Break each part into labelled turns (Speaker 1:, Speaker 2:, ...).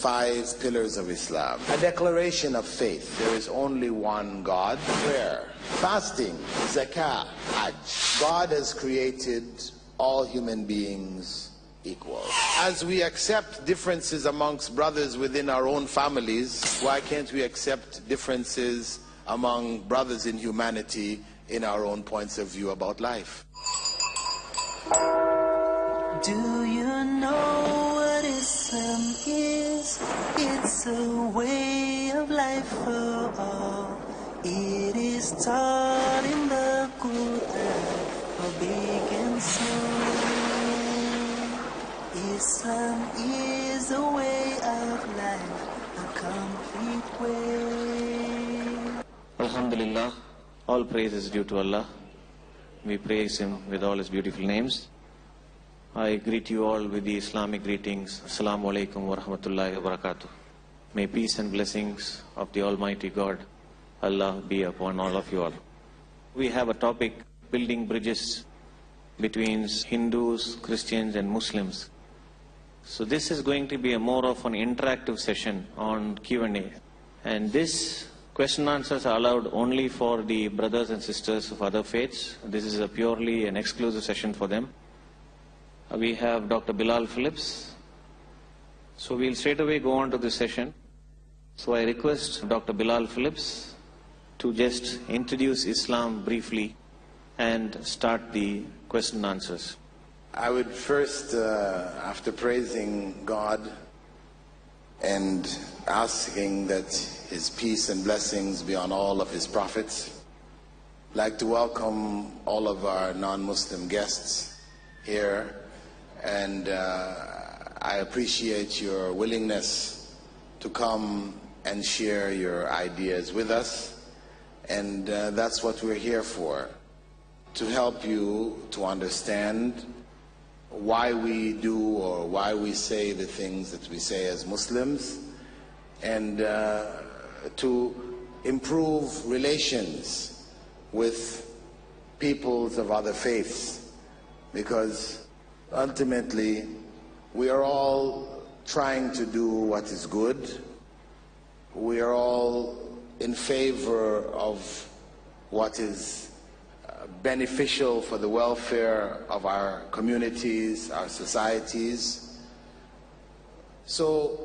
Speaker 1: 5 pillars of Islam. A declaration of faith. There is only one God. Prayer, fasting, zakah, hajj. God has created all human beings equal. As we accept differences amongst brothers within our own families, why can't we accept differences among brothers in humanity in our own points of view about life?
Speaker 2: Do you know what Islam is? It's a way of life for all. It is taught in the Quran for big and small. Islam is a way of life, a complete way.
Speaker 3: Alhamdulillah, all praise is due to Allah. We praise Him with all His beautiful names. I greet you all with the Islamic greetings. Assalamu alaikum wa rahmatullahi wa barakatuh. May peace and blessings of the Almighty God, Allah, be upon all of you all. We have a topic, building bridges between Hindus, Christians and Muslims. So this is going to be a more of an interactive session on Q&A. And this question answers are allowed only for the brothers and sisters of other faiths. This is a purely an exclusive session for them. We have Dr. Bilal Philips. So we'll straight away go on to this session. So I request Dr. Bilal Philips to just introduce Islam briefly and start the question and answers.
Speaker 1: I would first, after praising God and asking that His peace and blessings be on all of His prophets, like to welcome all of our non-Muslim guests here. And I appreciate your willingness to come and share your ideas with us. And that's what we're here for, to help you to understand why we do or why we say the things that we say as Muslims, and to improve relations with peoples of other faiths, because ultimately, we are all trying to do what is good. We are all in favor of what is beneficial for the welfare of our communities, our societies. So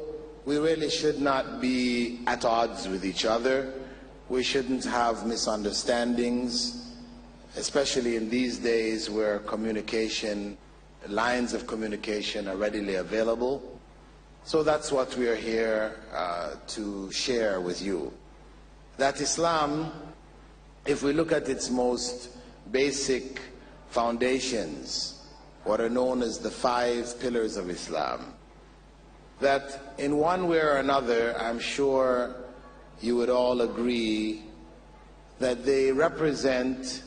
Speaker 1: we really should not be at odds with each other. We shouldn't have misunderstandings, especially in these days where lines of communication are readily available. So that's what we are here to share with you. That Islam, if we look at its most basic foundations, what are known as the 5 pillars of Islam, that in one way or another, I'm sure you would all agree that they represent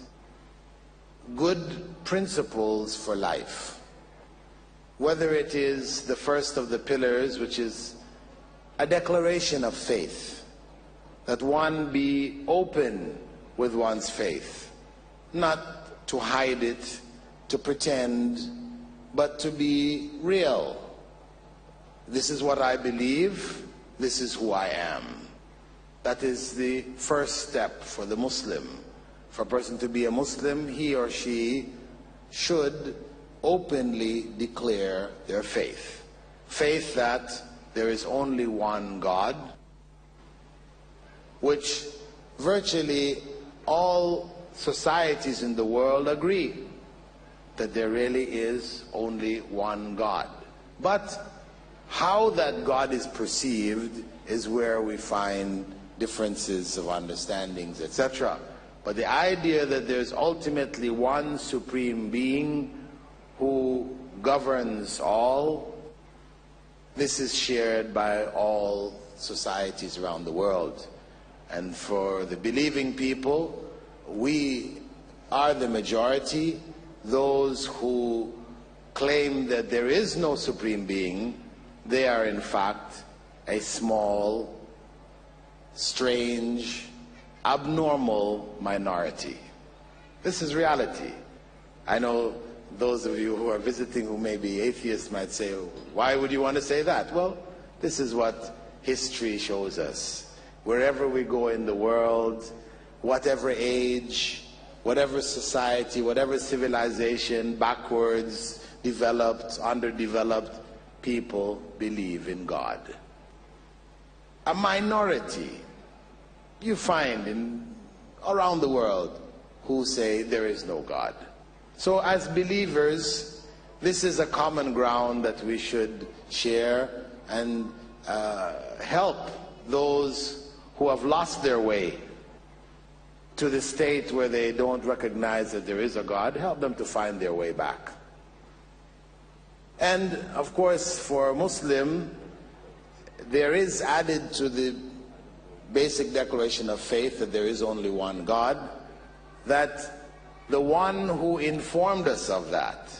Speaker 1: good principles for life. Whether it is the first of the pillars, which is a declaration of faith, that one be open with one's faith, not to hide it, to pretend, but to be real. This is what I believe, this is who I am. That is the first step for the Muslim. For a person to be a Muslim, he or she should openly declare their faith. Faith that there is only one God, which virtually all societies in the world agree that there really is only one God. But how that God is perceived is where we find differences of understandings, etc. But the idea that there's ultimately one supreme being who governs all, this is shared by all societies around the world. And for the believing people, we are the majority. Those who claim that there is no supreme being, they are in fact a small, strange, abnormal minority. This is reality. I know those of you who are visiting who may be atheists might say, why would you want to say that? Well, This is what history shows us. Wherever we go in the world, whatever age, whatever society, whatever civilization, backwards, developed, underdeveloped, people believe in God. A minority you find around the world who say there is no God. So as believers, this is a common ground that we should share and help those who have lost their way to the state where they don't recognize that there is a God, help them to find their way back. And of course, for a Muslim, there is added to the basic declaration of faith that there is only one God, that the one who informed us of that,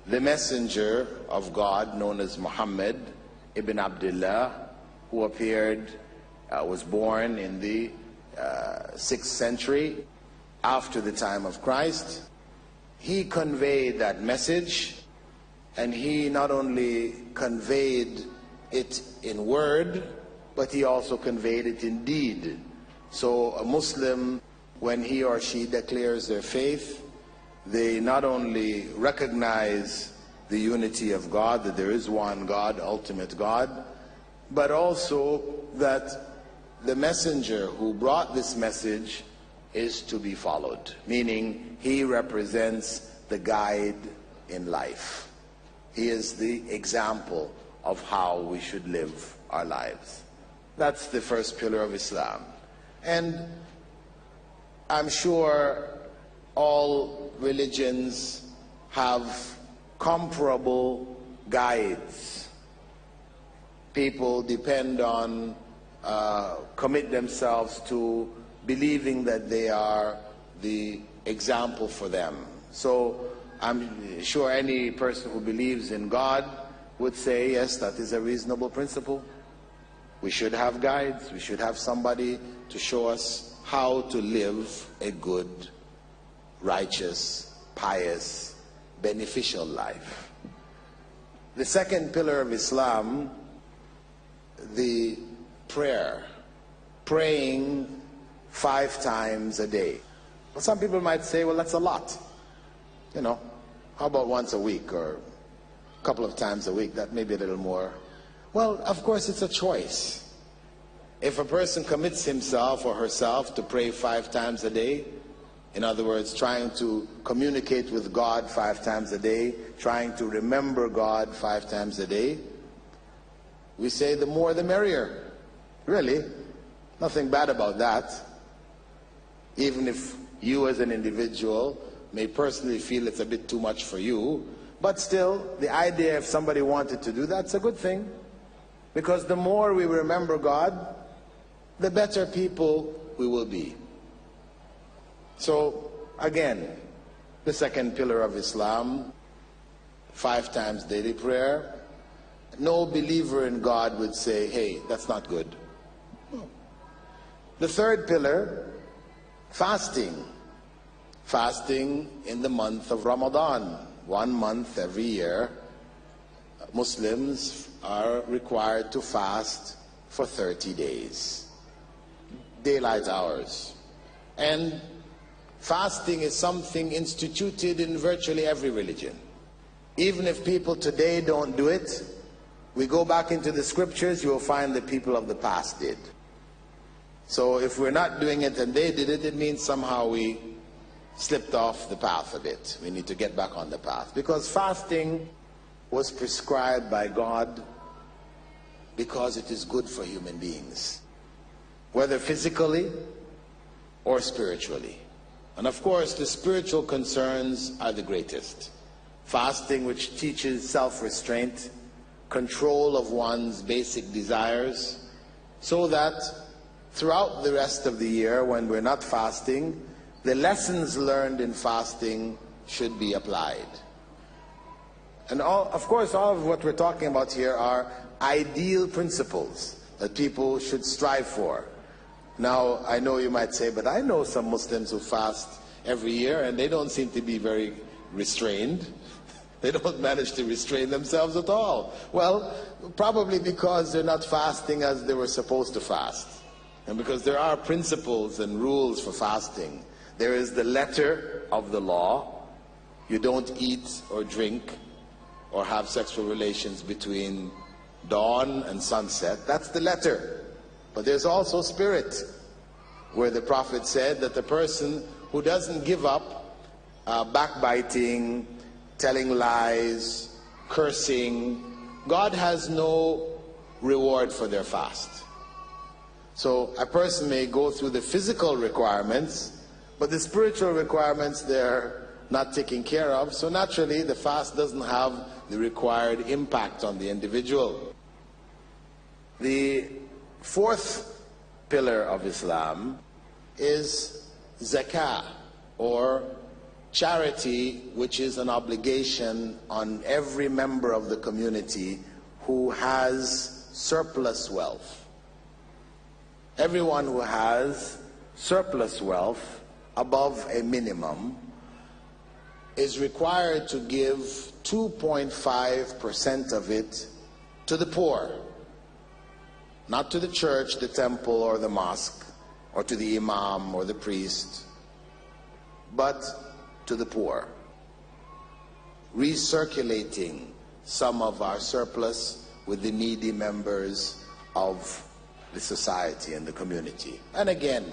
Speaker 1: the messenger of God known as Muhammad ibn Abdullah, who appeared, was born in the 6th century after the time of Christ. He conveyed that message, and he not only conveyed it in word, but he also conveyed it in deed. So a Muslim, when he or she declares their faith, they not only recognize the unity of God, that there is one God, ultimate God, but also that the messenger who brought this message is to be followed, meaning he represents the guide in life. He is the example of how we should live our lives. That's the first pillar of Islam. And I'm sure all religions have comparable guides. People depend on, commit themselves to believing that they are the example for them. So I'm sure any person who believes in God would say, yes, that is a reasonable principle. We should have guides. We should have somebody to show us how to live a good, righteous, pious, beneficial life. The second pillar of Islam, the prayer, praying 5 times a day. Well, some people might say, well, that's a lot. You know, how about once a week or a couple of times a week? That may be a little more. Well, of course, it's a choice. If a person commits himself or herself to pray 5 times a day, in other words, trying to communicate with God 5 times a day, trying to remember God 5 times a day, we say the more the merrier. Really, nothing bad about that. Even if you as an individual may personally feel it's a bit too much for you, but still, the idea if somebody wanted to do that's a good thing. Because the more we remember God, the better people we will be. So, again, the second pillar of Islam, 5 times daily prayer. No believer in God would say, hey, that's not good. No. The third pillar, fasting. Fasting in the month of Ramadan. 1 month every year, Muslims are required to fast for 30 days. Daylight hours. And fasting is something instituted in virtually every religion. Even if people today don't do it, we go back into the scriptures, you will find the people of the past did. So if we're not doing it and they did it, it means somehow we slipped off the path a bit. We need to get back on the path. Because fasting was prescribed by God because it is good for human beings, whether physically or spiritually. And of course, the spiritual concerns are the greatest. Fasting, which teaches self-restraint, control of one's basic desires, so that throughout the rest of the year, when we're not fasting, the lessons learned in fasting should be applied. And of course, all of what we're talking about here are ideal principles that people should strive for. Now, I know you might say, but I know some Muslims who fast every year and they don't seem to be very restrained. They don't manage to restrain themselves at all. Well, probably because they're not fasting as they were supposed to fast. And because there are principles and rules for fasting. There is the letter of the law. You don't eat or drink or have sexual relations between dawn and sunset. That's the letter. But there's also spirit, where the Prophet said that the person who doesn't give up backbiting, telling lies, cursing, God has no reward for their fast. So a person may go through the physical requirements, but the spiritual requirements they're not taken care of, so naturally the fast doesn't have the required impact on the individual. The fourth pillar of Islam is zakah, or charity, which is an obligation on every member of the community who has surplus wealth. Everyone who has surplus wealth above a minimum is required to give 2.5% of it to the poor. Not to the church, the temple, or the mosque, or to the imam or the priest, but to the poor. Recirculating some of our surplus with the needy members of the society and the community. And again,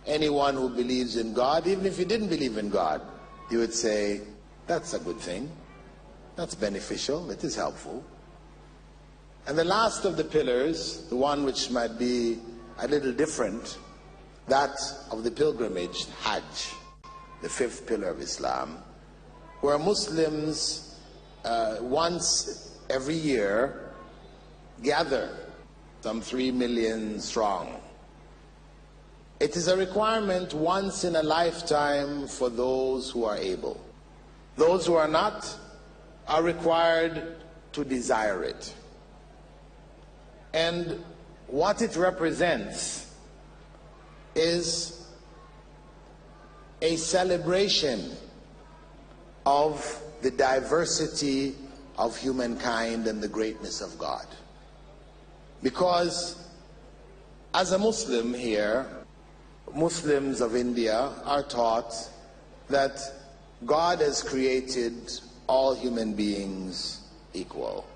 Speaker 1: anyone who believes in God, even if you didn't believe in God, you would say, that's a good thing. That's beneficial. It is helpful. And the last of the pillars, the one which might be a little different, that of the pilgrimage, Hajj, the fifth pillar of Islam, where Muslims once every year gather, some 3 million strong. It is a requirement once in a lifetime for those who are able. Those who are not are required to desire it. And what it represents is a celebration of the diversity of humankind and the greatness of God. Because as a Muslim here, Muslims of India are taught that God has created all human beings equal.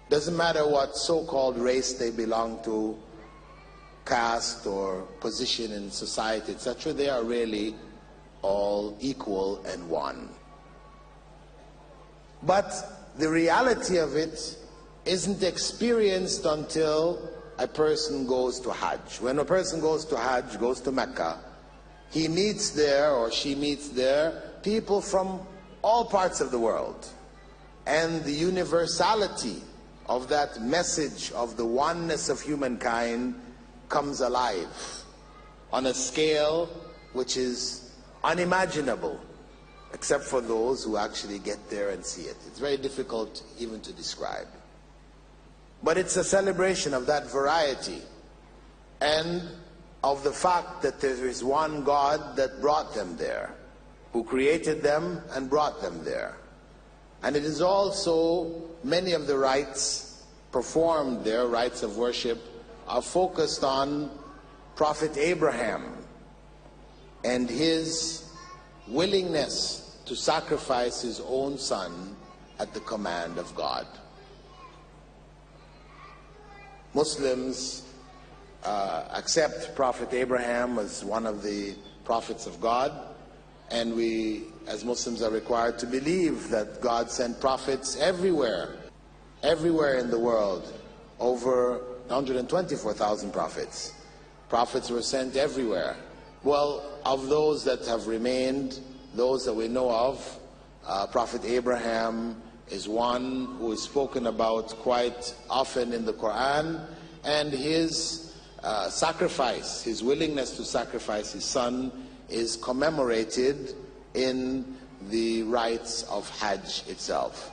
Speaker 1: Doesn't matter what so-called race they belong to, caste or position in society, etc., they are really all equal and one. But the reality of it isn't experienced until a person goes to Hajj. When a person goes to Hajj, goes to Mecca, he meets there, or she meets there, people from all parts of the world. And the universality of that message of the oneness of humankind comes alive on a scale which is unimaginable, except for those who actually get there and see it. It's very difficult even to describe. But it's a celebration of that variety and of the fact that there is one God that brought them there, who created them and brought them there. And it is also many of the rites performed there, rites of worship, are focused on Prophet Abraham and his willingness to sacrifice his own son at the command of God. Muslims accept Prophet Abraham as one of the prophets of God, and we as Muslims are required to believe that God sent prophets everywhere in the world. Over 124,000 prophets. Prophets were sent everywhere. Well, of those that have remained, those that we know of, Prophet Abraham is one who is spoken about quite often in the Quran, and his sacrifice, his willingness to sacrifice his son, is commemorated in the rites of Hajj itself.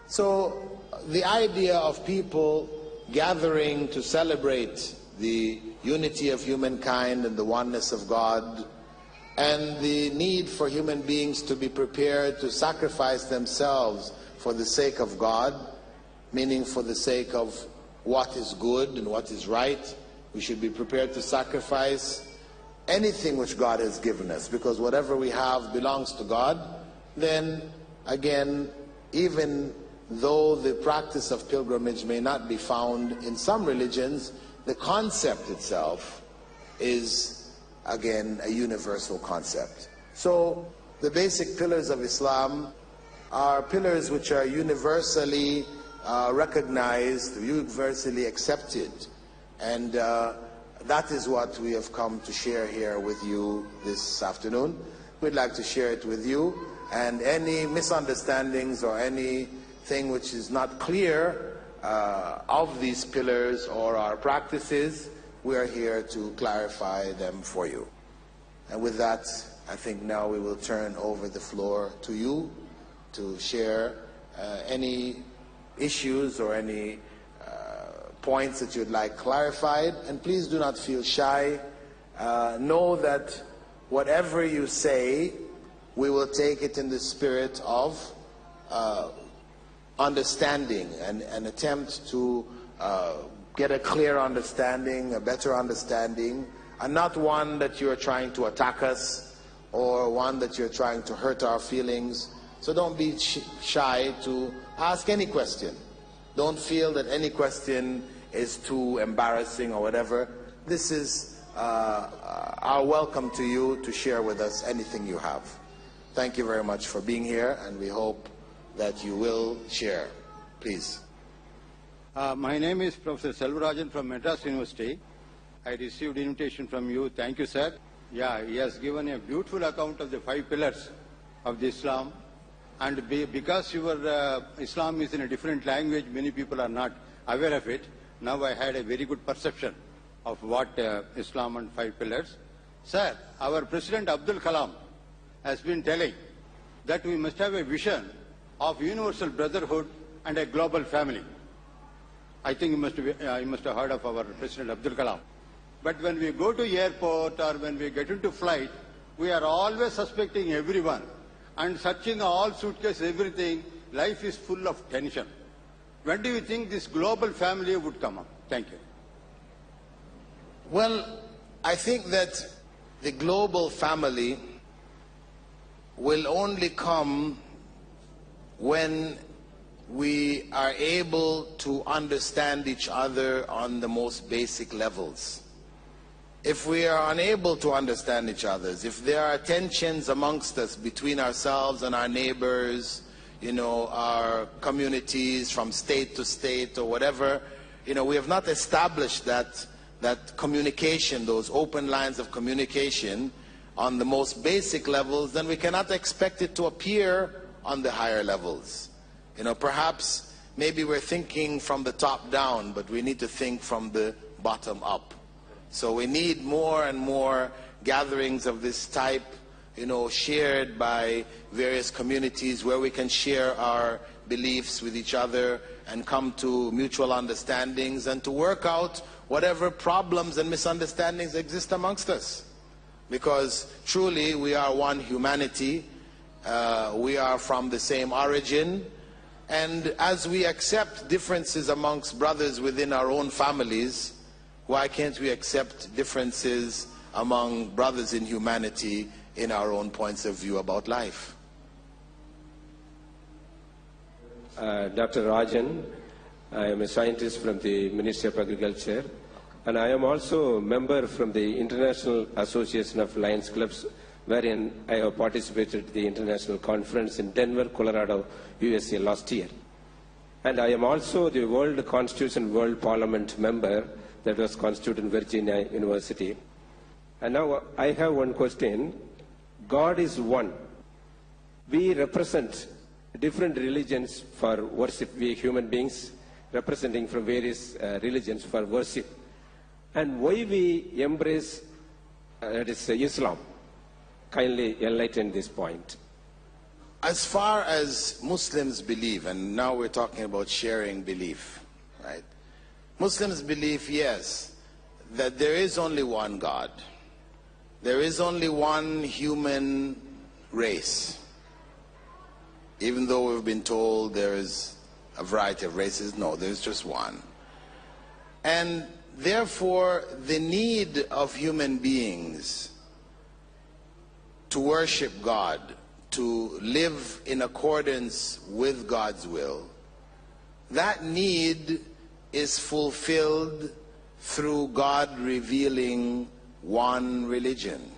Speaker 1: So the idea of people gathering to celebrate the unity of humankind and the oneness of God and the need for human beings to be prepared to sacrifice themselves for the sake of God, meaning for the sake of what is good and what is right. We should be prepared to sacrifice anything which God has given us, because whatever we have belongs to God. Then again, even though the practice of pilgrimage may not be found in some religions, the concept itself is, again, a universal concept. So the basic pillars of Islam are pillars which are universally recognized, universally accepted, and that is what we have come to share here with you this afternoon. We'd like to share it with you, and any misunderstandings or anything which is not clear of these pillars or our practices, we are here to clarify them for you. And with that, I think now we will turn over the floor to you to share any issues or any points that you'd like clarified. And please do not feel shy. Know that whatever you say, we will take it in the spirit of understanding and attempt to get a clear understanding, a better understanding, and not one that you're trying to attack us or one that you're trying to hurt our feelings. So don't be shy to ask any question. Don't feel that any question is too embarrassing or whatever. This is our welcome to you to share with us anything you have. Thank you very much for being here, and we hope that you will share. Please.
Speaker 4: My name is Professor Selvarajan from Madras University. I received invitation from you. Thank you, sir. Yeah, he has given a beautiful account of the 5 pillars of the Islam. And because your Islam is in a different language, many people are not aware of it. Now I had a very good perception of what Islam and 5 pillars. Sir, our President Abdul Kalam has been telling that we must have a vision of universal brotherhood and a global family. I think you must have heard of our President Abdul Kalam. But when we go to airport or when we get into flight, we are always suspecting everyone and searching all suitcases, everything. Life is full of tension. When do you think this global family would come up? Thank you.
Speaker 1: Well, I think that the global family will only come when we are able to understand each other on the most basic levels. If we are unable to understand each other, if there are tensions amongst us between ourselves and our neighbors, our communities from state to state or whatever, we have not established that communication, those open lines of communication on the most basic levels, then we cannot expect it to appear on the higher levels. Perhaps maybe we're thinking from the top down, but we need to think from the bottom up. So we need more and more gatherings of this type, shared by various communities where we can share our beliefs with each other and come to mutual understandings and to work out whatever problems and misunderstandings exist amongst us. Because truly we are one humanity, we are from the same origin, and as we accept differences amongst brothers within our own families, why can't we accept differences among brothers in humanity in our own points of view about life?
Speaker 5: Dr. Rajan, I am a scientist from the Ministry of Agriculture, and I am also a member from the International Association of Lions Clubs, wherein I have participated in the international conference in Denver, Colorado, USA last year. And I am also the World Constitution World Parliament member that was constituted in Virginia University. And now I have one question. God is one. We represent different religions for worship, we human beings representing from various religions for worship. And why we embrace Islam? Kindly enlighten this point.
Speaker 1: As far as Muslims believe, and now we're talking about sharing belief, right? Muslims believe, yes, that there is only one God. there is only one human race. Even though we've been told there is a variety of races, no, there's just one. And therefore, the need of human beings to worship God, to live in accordance with God's will, that need is fulfilled through God revealing one religion.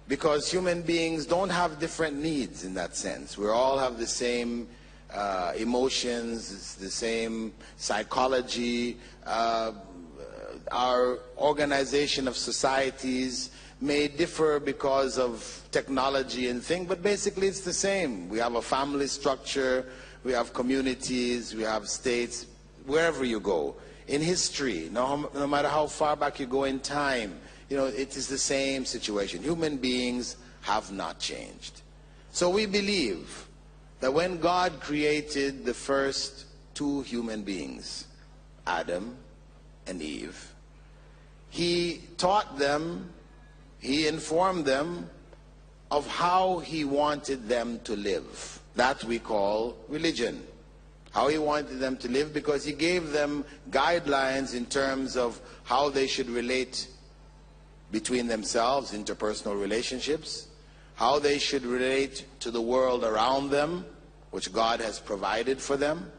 Speaker 1: Because human beings don't have different needs in that sense. We all have the same emotions, the same psychology. Our organization of societies may differ because of technology and things, but basically it's the same. We have a family structure, we have communities, we have states, wherever you go. In history, no matter how far back you go in time, you know, it is the same situation. Human beings have not changed. So we believe that when God created the first two human beings, Adam and Eve, He taught them, He informed them of how He wanted them to live. That we call religion. How He wanted them to live, because He gave them guidelines in terms of how they should relate between themselves, interpersonal relationships, how they should relate to the world around them, which God has provided for them,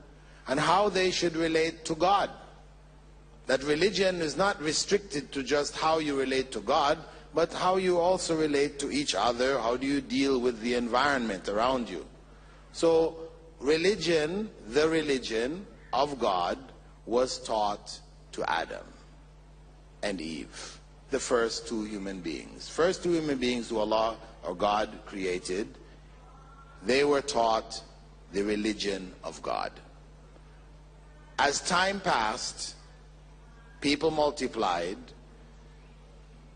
Speaker 1: and how they should relate to God. That religion is not restricted to just how you relate to God, but how you also relate to each other. How do you deal with the environment around you? So religion, the religion of God, was taught to Adam and Eve, the first two human beings. First two human beings who Allah or God created, they were taught the religion of God. As time passed, people multiplied,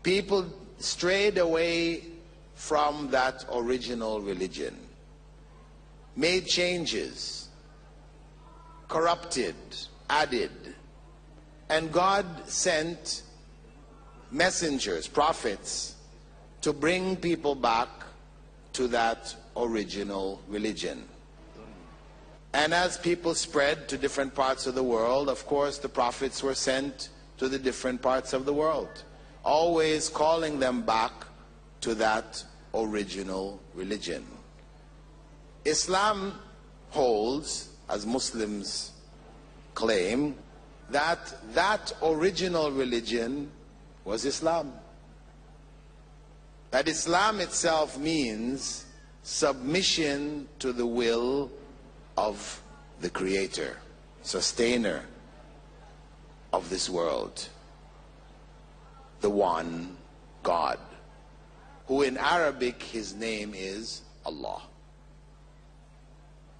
Speaker 1: people strayed away from that original religion, made changes, corrupted, added, and God sent messengers, prophets, to bring people back to that original religion. And as people spread to different parts of the world, of course the prophets were sent to the different parts of the world, always calling them back to that original religion. Islam holds, as Muslims claim, that that original religion was Islam. That Islam itself means submission to the will of the Creator, sustainer of this world, the one God, who in Arabic his name is Allah.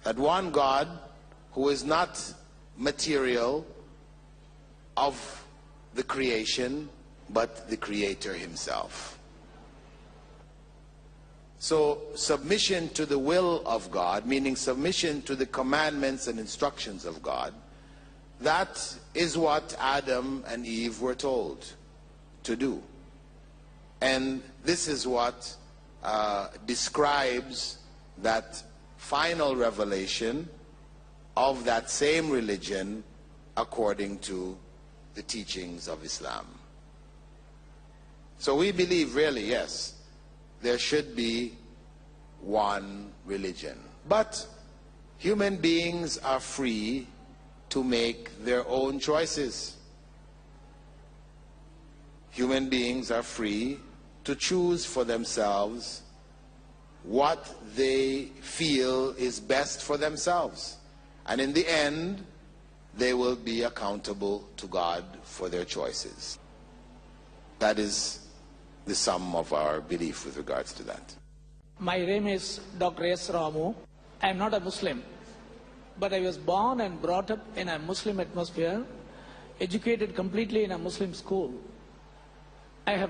Speaker 1: That one God who is not material of the creation, but the Creator himself. So submission to the will of God, meaning submission to the commandments and instructions of God, that is what Adam and Eve were told to do. And this is what describes that final revelation of that same religion according to the teachings of Islam. So we believe, really, yes, there should be one religion. But human beings are free to make their own choices. Human beings are free to choose for themselves what they feel is best for themselves. And in the end, they will be accountable to God for their choices. That is the sum of our belief with regards to that.
Speaker 6: My name is Dr. S. Ramu. I am not a Muslim, but I was born and brought up in a Muslim atmosphere, educated completely in a Muslim school. I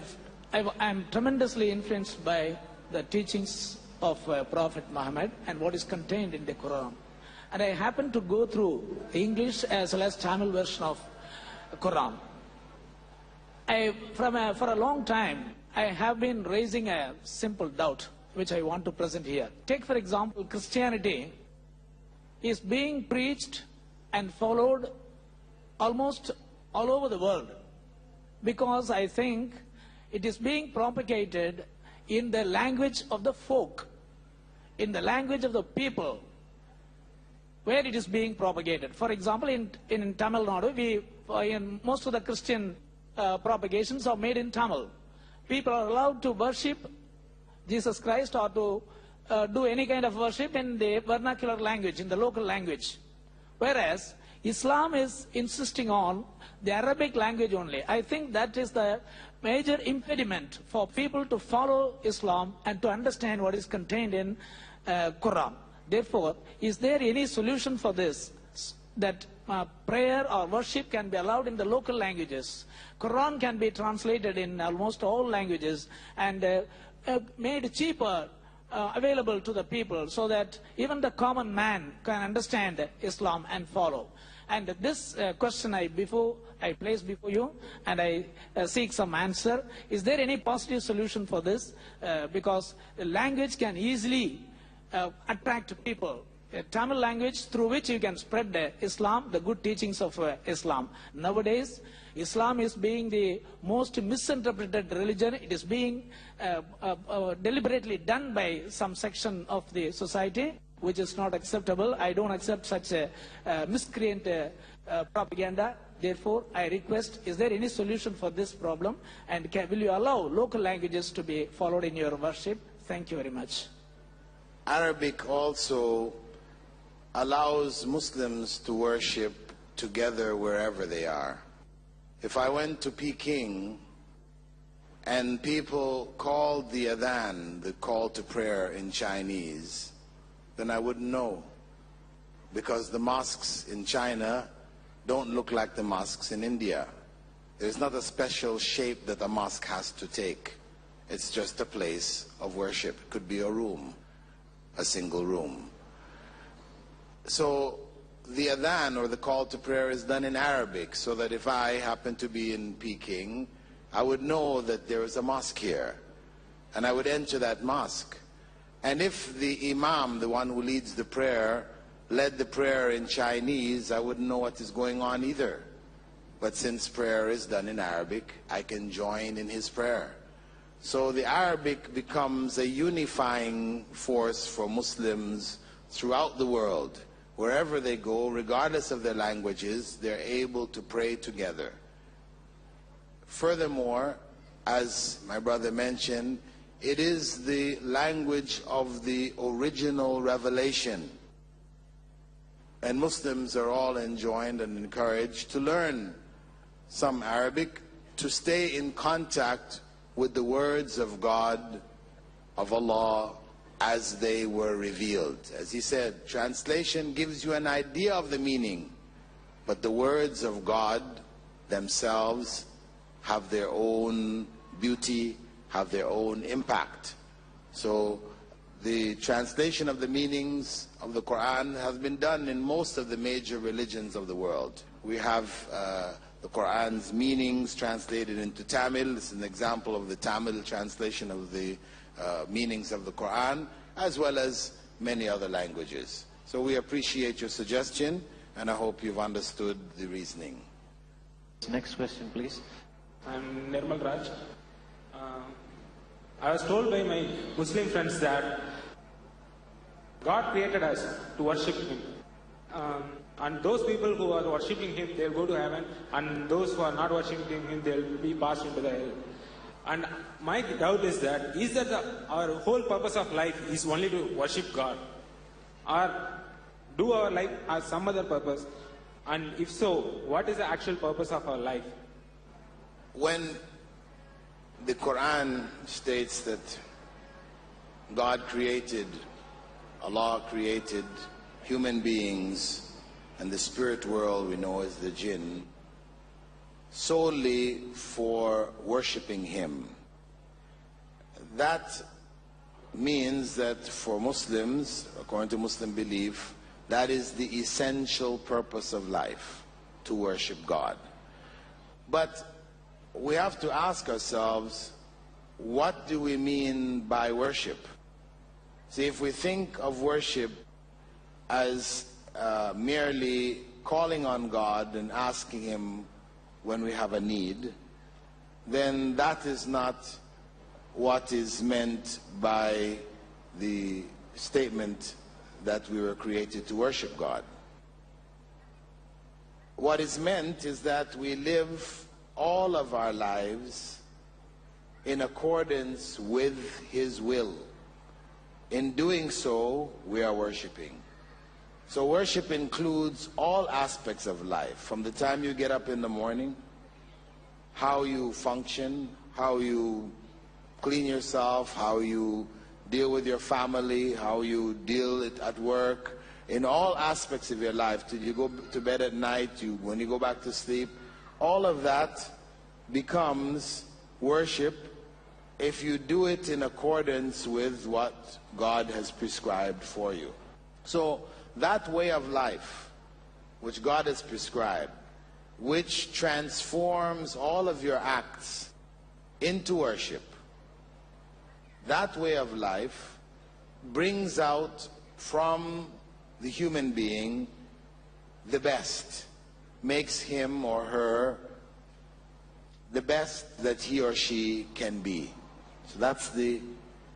Speaker 6: am tremendously influenced by the teachings of Prophet Muhammad and what is contained in the Quran. And I happened to go through the English as well as Tamil version of Quran. For a long time, I have been raising a simple doubt which I want to present here. Take for example, Christianity is being preached and followed almost all over the world, because I think it is being propagated in the language of the folk, in the language of the people, where it is being propagated. For example, in Tamil Nadu, most of the Christian propagations are made in Tamil. People are allowed to worship Jesus Christ or to do any kind of worship in the vernacular language, in the local language. Whereas Islam is insisting on the Arabic language only. I think that is the major impediment for people to follow Islam and to understand what is contained in Quran. Therefore, is there any solution for this, that prayer or worship can be allowed in the local languages? Quran can be translated in almost all languages and made cheaper, available to the people, so that even the common man can understand Islam and follow. And this question I place before you, and I seek some answer. Is there any positive solution for this? Because the language can easily attract people. A Tamil language through which you can spread Islam, the good teachings of Islam. Nowadays, Islam is being the most misinterpreted religion. It is being deliberately done by some section of the society, which is not acceptable. I don't accept such a miscreant propaganda. Therefore, I request, is there any solution for this problem? And will you allow local languages to be followed in your worship? Thank you very much.
Speaker 1: Arabic also allows Muslims to worship together wherever they are. If I went to Peking and people called the adhan, the call to prayer, in Chinese, then I wouldn't know, because the mosques in China don't look like the mosques in India. There's not a special shape that a mosque has to take. It's just a place of worship. It could be a room, a single room. So the adhan, or the call to prayer, is done in Arabic, so that if I happen to be in Peking, I would know that there is a mosque here, and I would enter that mosque. And if the imam, the one who leads the prayer, led the prayer in Chinese, I wouldn't know what is going on either. But since prayer is done in Arabic, I can join in his prayer. So the Arabic becomes a unifying force for Muslims throughout the world. Wherever they go, regardless of their languages, they're able to pray together. Furthermore, as my brother mentioned, it is the language of the original revelation. And Muslims are all enjoined and encouraged to learn some Arabic, to stay in contact with the words of God, of Allah, as they were revealed. As he said, translation gives you an idea of the meaning, but the words of God themselves have their own beauty, have their own impact. So the translation of the meanings of the Quran has been done in most of the major religions of the world. We have the Quran's meanings translated into Tamil. This is an example of the Tamil translation of the meanings of the Quran, as well as many other languages. So we appreciate your suggestion, and I hope you've understood the reasoning.
Speaker 3: Next question, please.
Speaker 7: I'm Nirmal Raj. I was told by my Muslim friends that God created us to worship Him. And those people who are worshipping Him, they'll go to heaven, and those who are not worshipping Him, they'll be passed into the hell. And my doubt is that our whole purpose of life is only to worship God? Or do our life have some other purpose? And if so, what is the actual purpose of our life?
Speaker 1: When the Quran states that God created, Allah created human beings and the spirit world we know as the jinn solely for worshipping Him, that means that for Muslims, according to Muslim belief, that is the essential purpose of life, to worship God. But we have to ask ourselves, what do we mean by worship? See, if we think of worship as merely calling on God and asking Him when we have a need, then that is not what is meant by the statement that we were created to worship God. What is meant is that we live all of our lives in accordance with His will. In doing so, we are worshiping. So worship includes all aspects of life, from the time you get up in the morning, how you function, how you clean yourself, how you deal with your family, how you deal at work, in all aspects of your life, till you go to bed at night, when you go back to sleep, all of that becomes worship if you do it in accordance with what God has prescribed for you. So that way of life which God has prescribed, which transforms all of your acts into worship, that way of life brings out from the human being the best, makes him or her the best that he or she can be. So that's the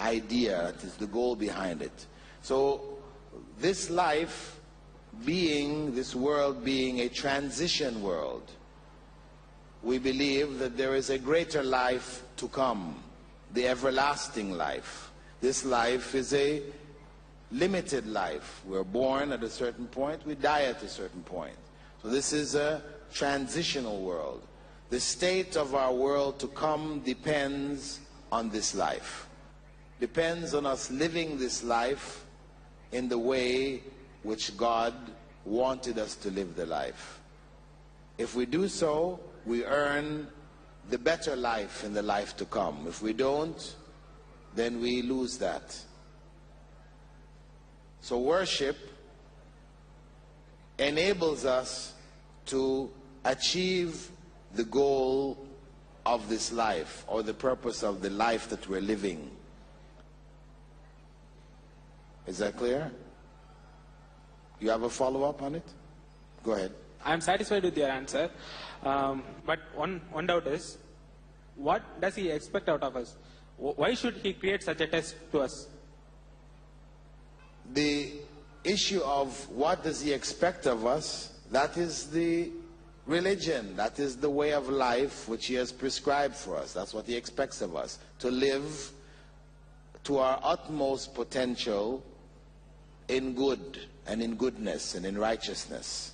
Speaker 1: idea, that is the goal behind it. So this life being, this world being a transition world, we believe that there is a greater life to come, the everlasting life. This life is a limited life. We're born at a certain point, we die at a certain point. So this is a transitional world. The state of our world to come depends on this life. Depends on us living this life in the way which God wanted us to live the life. If we do so, we earn the better life in the life to come. If we don't, then we lose that. So worship enables us to achieve the goal of this life, or the purpose of the life that we're living. Is that clear? You have a follow-up on it? Go ahead.
Speaker 7: I am satisfied with your answer, but one doubt is, what does He expect out of us? Why should He create such a test to us?
Speaker 1: The issue of what does He expect of us, that is the religion, that is the way of life which He has prescribed for us. That's what He expects of us, to live to our utmost potential in good and in goodness and in righteousness.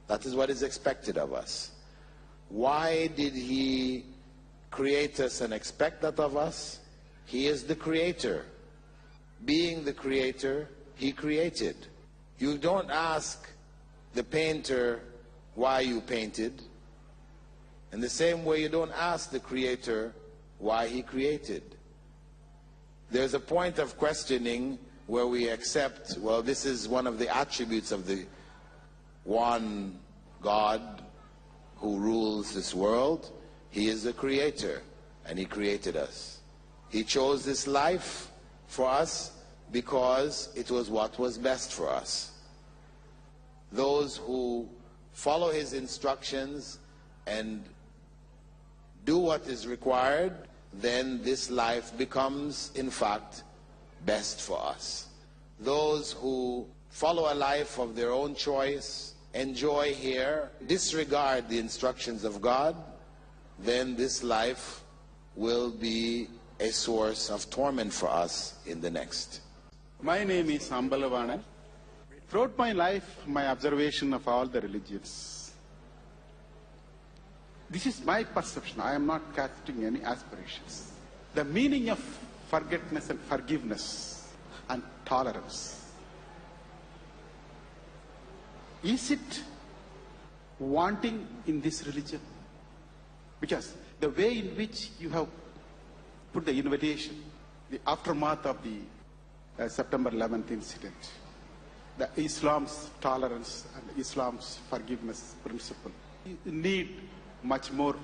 Speaker 1: That is what is expected of us. Why did He create us and expect that of us? He is the creator. Being the creator, He created. You don't ask the painter why you painted. In the same way, you don't ask the creator why he created. There's a point of questioning where we accept, well, this is one of the attributes of the one God who rules this world. He is the creator, and He created us. He chose this life for us because it was what was best for us. Those who follow His instructions and do what is required, then this life becomes, in fact, best for us. Those who follow a life of their own choice, enjoy here, disregard the instructions of God, then this life will be a source of torment for us in the next.
Speaker 8: My name is Ambalavanan. Throughout my life, my observation of all the religions, this is my perception. I am not casting any aspirations. The meaning of forgiveness and forgiveness and tolerance, is it wanting in this religion? Because the way in which you have put the invitation, the aftermath of the September 11th incident, the Islam's tolerance and Islam's forgiveness principle need much more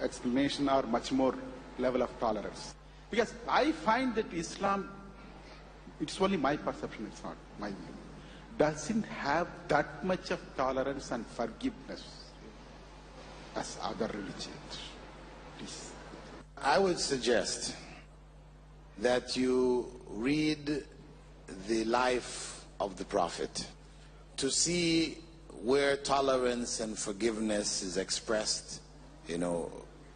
Speaker 8: explanation or much more level of tolerance. Because I find that Islam, it's only my perception, it's not my view, doesn't have that much of tolerance and forgiveness as other religions. Please.
Speaker 1: I would suggest that you read the life of the Prophet to see where tolerance and forgiveness is expressed,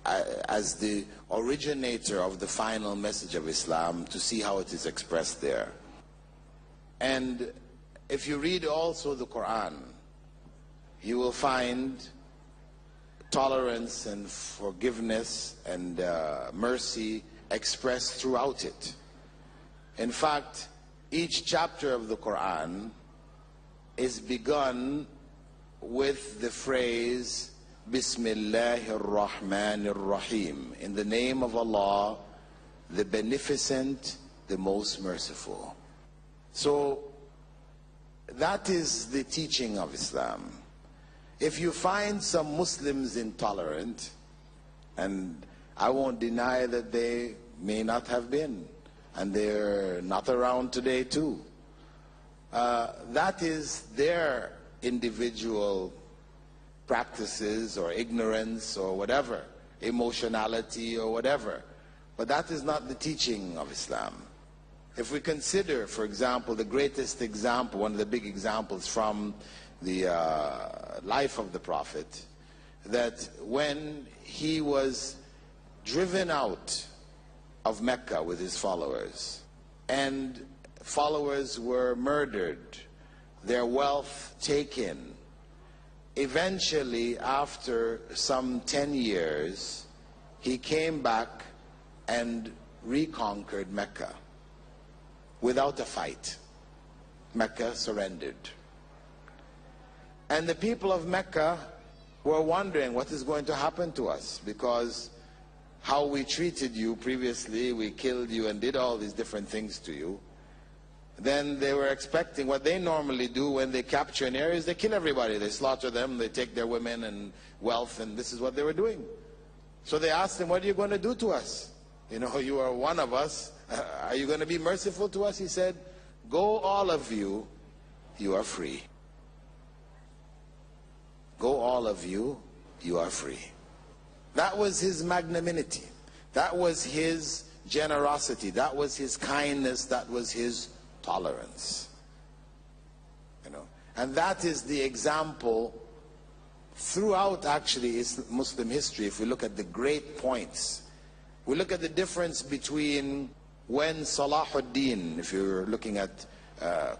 Speaker 1: as the originator of the final message of Islam, to see how it is expressed there. And if you read also the Quran, you will find tolerance and forgiveness and mercy expressed throughout it. In fact, each chapter of the Quran is begun with the phrase Bismillahir Rahmanir Rahim, in the name of Allah, the Beneficent, the Most Merciful. So that is the teaching of Islam. If you find some Muslims intolerant, and I won't deny that they may not have been, and they're not around today too, that is their individual practices or ignorance or whatever, emotionality or whatever. But that is not the teaching of Islam. If we consider, for example, the greatest example, one of the big examples from the life of the Prophet, that when he was driven out of Mecca with his followers, and followers were murdered, their wealth taken, eventually after some 10 years, he came back and reconquered Mecca without a fight. Mecca surrendered. And the people of Mecca were wondering what is going to happen to us, because how we treated you previously, we killed you and did all these different things to you. Then they were expecting what they normally do when they capture an area is they kill everybody. They slaughter them, they take their women and wealth, and this is what they were doing. So they asked him, what are you going to do to us? You are one of us. Are you going to be merciful to us? He said, go all of you, you are free. Go all of you, you are free. That was his magnanimity. That was his generosity. That was his kindness. That was his tolerance. And that is the example throughout actually Muslim history. If we look at the great points, we look at the difference between when Salahuddin, if you're looking at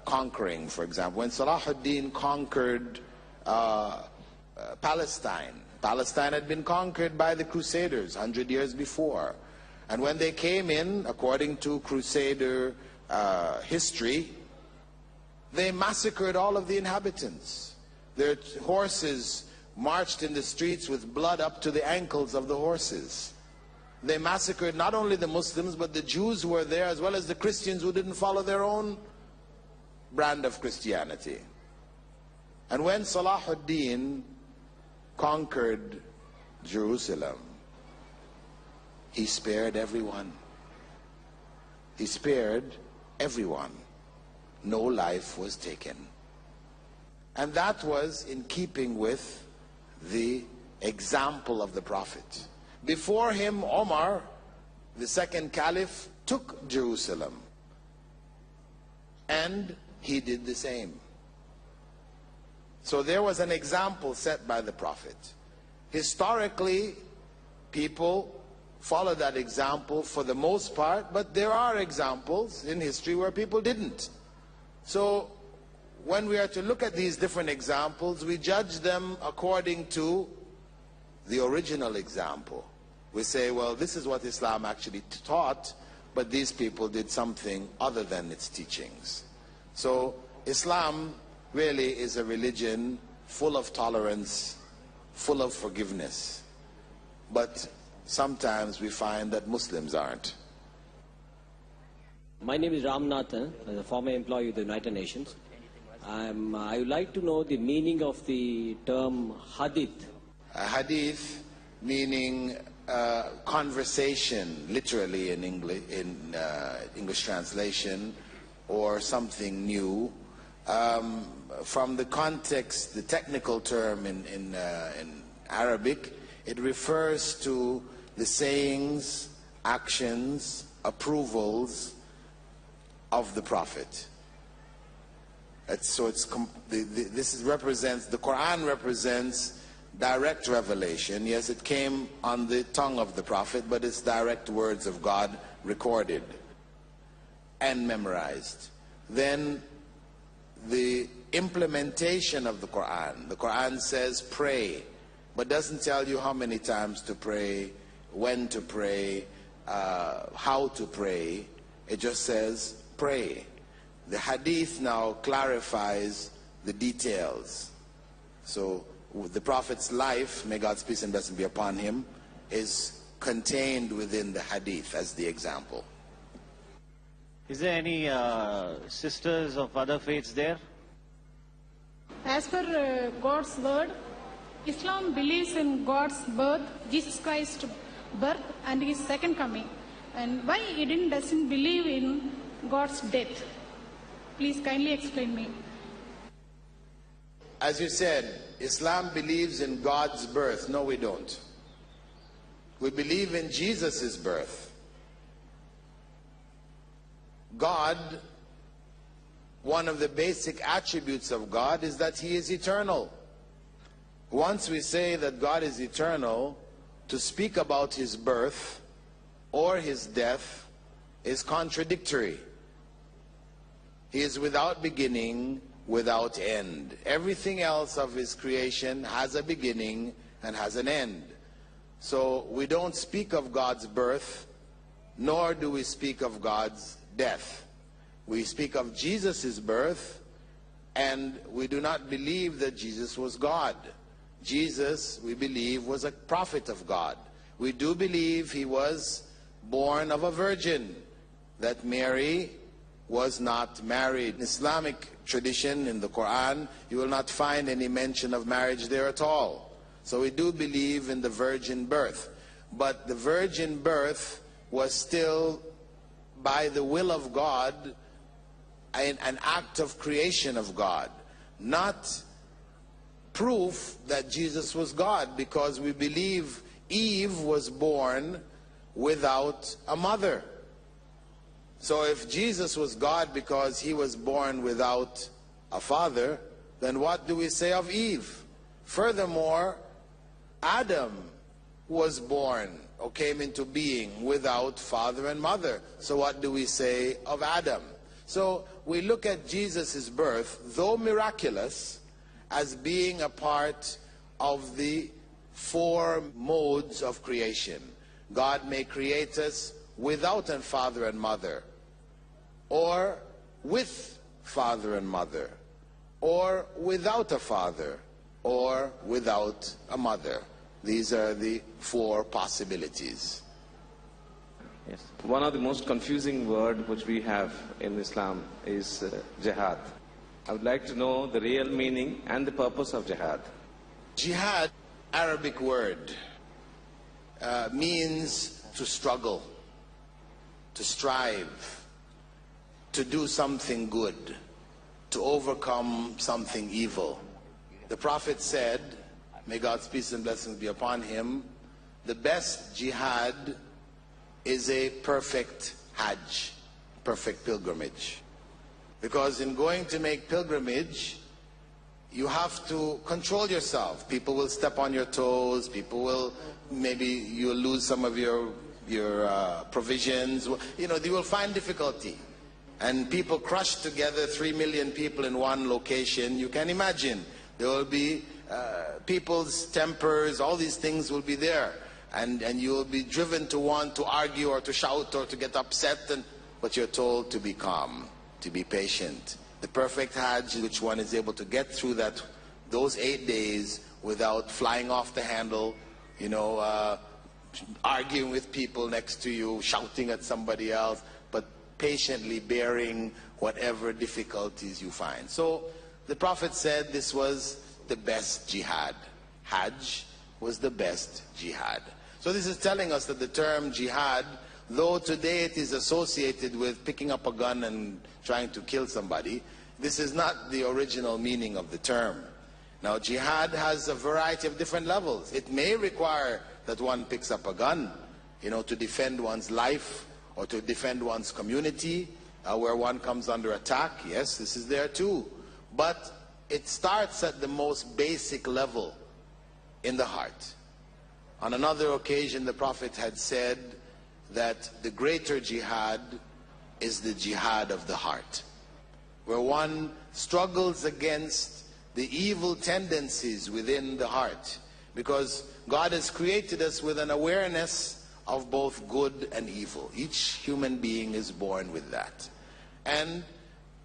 Speaker 1: conquering, for example, when Salahuddin conquered Palestine. Palestine had been conquered by the Crusaders 100 years before. And when they came in, according to Crusader history, they massacred all of the inhabitants. Their horses marched in the streets with blood up to the ankles of the horses. They massacred not only the Muslims, but the Jews who were there, as well as the Christians who didn't follow their own brand of Christianity. And when Salahuddin conquered Jerusalem, he spared everyone. He spared everyone. No life was taken. And that was in keeping with the example of the Prophet. Before him, Omar, the second caliph, took Jerusalem. And he did the same. So there was an example set by the Prophet. Historically, people follow that example for the most part, but there are examples in history where people didn't. So when we are to look at these different examples, we judge them according to the original example. We say, well, this is what Islam actually taught, but these people did something other than its teachings. So Islam really is a religion full of tolerance, full of forgiveness. But sometimes we find that Muslims aren't.
Speaker 9: My name is Ramnathan, I'm a former employee of the United Nations. I would like to know the meaning of the term hadith.
Speaker 1: A hadith meaning conversation, literally in English translation, or something new. From the context, the technical term in Arabic, it refers to the sayings, actions, approvals of the Prophet. Represents, the Quran represents direct revelation. Yes, it came on the tongue of the Prophet, but it's direct words of God recorded and memorized. Then the implementation of the Quran says pray, but doesn't tell you how many times to pray, when to pray, how to pray. It just says pray. The hadith now clarifies the details. So the Prophet's life, may God's peace and blessing be upon him, is contained within the hadith as the example.
Speaker 3: Is there any sisters of other faiths there?
Speaker 10: As per God's word, Islam believes in God's birth, Jesus Christ's birth and his second coming. And why it doesn't believe in God's death? Please kindly explain me.
Speaker 1: As you said, Islam believes in God's birth. No, we don't. We believe in Jesus' birth. God, one of the basic attributes of God is that he is eternal. Once we say that God is eternal, to speak about his birth or his death is contradictory. He is without beginning, without end. Everything else of his creation has a beginning and has an end. So we don't speak of God's birth, nor do we speak of God's death. We speak of Jesus' birth, and we do not believe that Jesus was God. Jesus, we believe, was a prophet of God. We do believe he was born of a virgin, that Mary was not married. In Islamic tradition, in the Quran, you will not find any mention of marriage there at all. So we do believe in the virgin birth. But the virgin birth was still, by the will of God, an act of creation of God, not proof that Jesus was God, because we believe Eve was born without a mother. So if Jesus was God because he was born without a father, then what do we say of Eve? Furthermore, Adam was born or came into being without father and mother. So what do we say of Adam? So we look at Jesus' birth, though miraculous, as being a part of the four modes of creation. God may create us without a father and mother, or with father and mother, or without a father, or without a mother. These are the four possibilities.
Speaker 11: Yes. One of the most confusing words which we have in Islam is jihad. I would like to know the real meaning and the purpose of jihad.
Speaker 1: Jihad, Arabic word, means to struggle, to strive, to do something good, to overcome something evil. The Prophet said, may God's peace and blessings be upon him, the best jihad is a perfect hajj, perfect pilgrimage. Because in going to make pilgrimage, you have to control yourself. People will step on your toes, people will, maybe you'll lose some of your provisions. You know, you will find difficulty. And people crushed together, 3 million people in one location, you can imagine. There will be people's tempers, all these things will be there. And you will be driven to want to argue or to shout or to get upset, but you're told to be calm, to be patient. The perfect hajj, which one is able to get through those 8 days without flying off the handle, you know, arguing with people next to you, shouting at somebody else, but patiently bearing whatever difficulties you find. So the Prophet said this was the best jihad. Hajj was the best jihad. So this is telling us that the term jihad, though today it is associated with picking up a gun and trying to kill somebody, this is not the original meaning of the term. Now, jihad has a variety of different levels. It may require that one picks up a gun, to defend one's life or to defend one's community where one comes under attack. Yes, this is there too. But it starts at the most basic level in the heart. On another occasion, the Prophet had said that the greater jihad is the jihad of the heart, where one struggles against the evil tendencies within the heart, because God has created us with an awareness of both good and evil. Each human being is born with that. And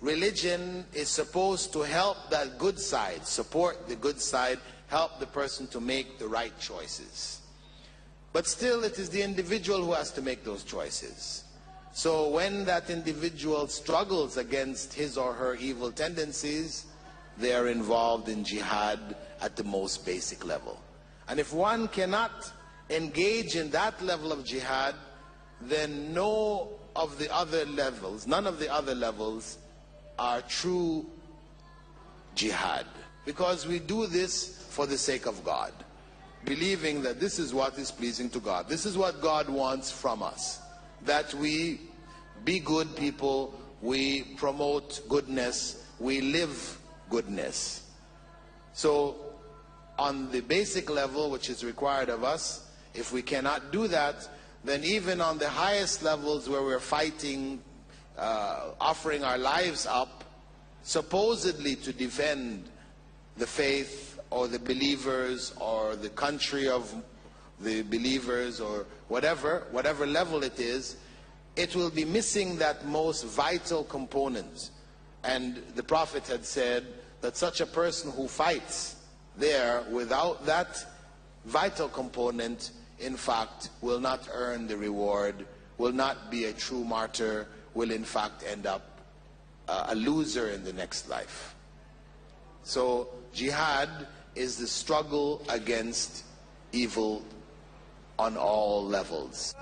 Speaker 1: religion is supposed to help that good side, support the good side, help the person to make the right choices. But still, it is the individual who has to make those choices. So when that individual struggles against his or her evil tendencies, they are involved in jihad at the most basic level. And if one cannot engage in that level of jihad, then none of the other levels are true jihad. Because we do this for the sake of God, believing that this is what is pleasing to God. This is what God wants from us, that we be good people, we promote goodness, we live goodness. So on the basic level, which is required of us, if we cannot do that, then even on the highest levels where we're fighting, offering our lives up, supposedly to defend the faith or the believers or the country of the believers or whatever level it is, it will be missing that most vital component. And the Prophet had said that such a person who fights there without that vital component, in fact, will not earn the reward, will not be a true martyr, will in fact end up a loser in the next life. So jihad is the struggle against evil on all levels.